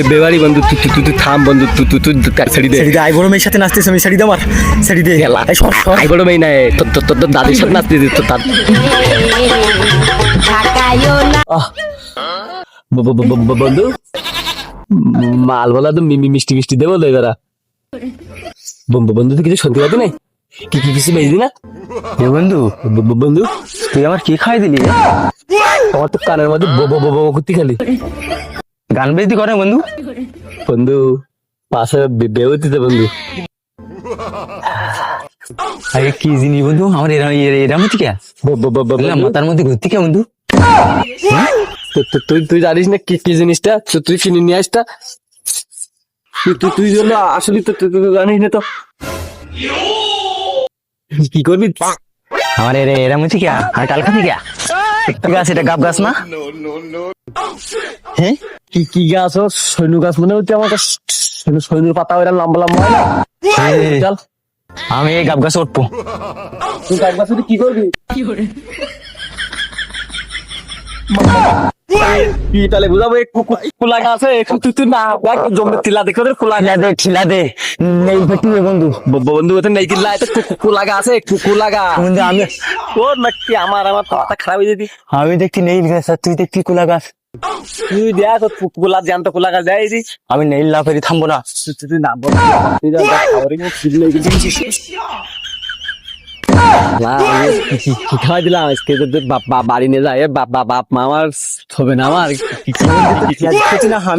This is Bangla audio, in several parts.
বেবারি বন্ধু তুই থাম বন্ধু তুই শাড়ি দে আই বড় মেয়ের সাথে নাচতেছ, আমি শাড়ি দে আমার শাড়ি দে। আই বড় মেয়ে নাই তোর দাদির সাথে নাচতে দিত তার বন্ধু মাল বলা তো মিষ্টি মিষ্টি দেবো তো এবার বন্ধু তো কিছু শুনতে পাবি নাই কি কিছু বেশি না বন্ধু বন্ধু তুই আমার কি খাই দিলি? আমার তো কানের মধ্যে করতে খালি গান বেজতি করে বন্ধু। বন্ধু পাশে বেউতিতে বন্ধু আরে কি জিনিস বন্ধু আমার এরাম থেকে মাথার মধ্যে ঘুরতে কে বন্ধু? তুই জানিস না কি কি জিনিসটা তুই কিনে নিয়ে আসটা তুই জন্য আসলে তো তুই জানিস না তো কি করবি আমার এরাম থেকে আর কালকা থেকে ঠিক আছে, এটা গাব গাছ না? হ্যাঁ কি গাছ ও সৈন্য গাছ মনে হচ্ছে আমার সৈন্যর পাতা ওইরকম লম্বা লম্বা হয় না চল আমি এই গাব গাছে উঠবো। তুই গাব গাছ কি করবি কি তাহলে বুঝাবো কুলা গাছ তুই না জমি টিলা দেখো খিলা দে নেই ফেটিয়ে বন্ধু। বন্ধু নেই কিল্লা কুলা গাছ কুলা গাছ বন্ধু আমি তোর নাকি আমার মাথা খারাপ হয়ে যেতি আমি দেখছি নেই গাছ আর তুই দেখছি কুলা গাছ। তুই দেখ কুলা জ্যান্ত কুলা গাছ দেয় আমি নেই লাফেরি থামবো না। তুই না খাওয়াই দিলাম আজকে বাড়ি নিয়ে যায় বাপ মা আমার হবে না আমার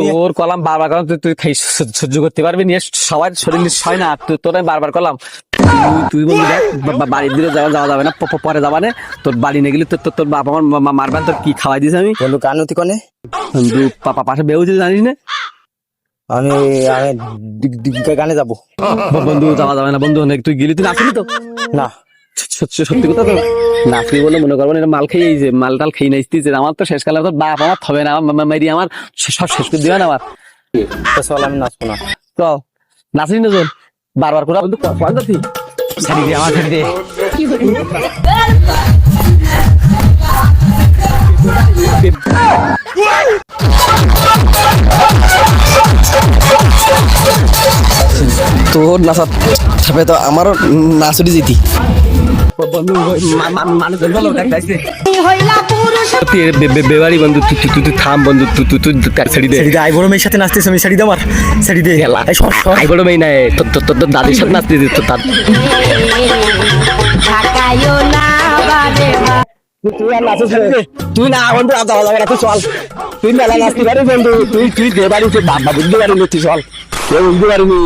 তোর কলাম বারবার কলাম তুই খাই সহ্য করতে পারবি নিয়ে সবার শরীর হয় না তোর বারবার কলাম তুই বলি দেখ বাড়ির দিকে যাওয়া যাবে না পরে যাবা না তোর বাড়ি নিয়ে গেলি তোর বাপ আমার মারবেন তোর কি খাওয়াই দিস আমি বন্ধু কানুতি কনে পাশে বেউছে জানিস না আমি গানে যাবো। বন্ধু যাওয়া যাবে না বন্ধু তুই গেলি তুই নাচলি তো না সত্যি কথা তো নাচবি বলে মনে করবো এটা মাল খেয়ে মাল টাল খেয়ে নাচতিস আমার তো শেষকালে তো বাপ আমার হবে না আমার মাইরি আমার সব শেষ করে দিবে না আমার চল আমি নাচবো না। তো নাচলি না চল বারবার করে বন্ধু ছাড়ি দে আমার ছাড়ি দে। তোর নাচা ছাপে তো আমারও নাচুরি যেতি বন্ধু মানুষ বেবারি বন্ধু তুই থাম বন্ধু তুই শাড়ি দে আই বড় মেয়ের সাথে নাচতেছ, আমি শাড়ি দে আমার শাড়ি দে। আই বড় মেয়ে নাই তোর দাদির সাথে নাচতে দিত তার তুই না বন্ধু যাওয়া যাবে না তুই চল তুই মেলা নাচতে পারিস বন্ধু তুই দে বাড়ি বাবা বুঝতে পারিনি তুই চল বুঝতে পারিনি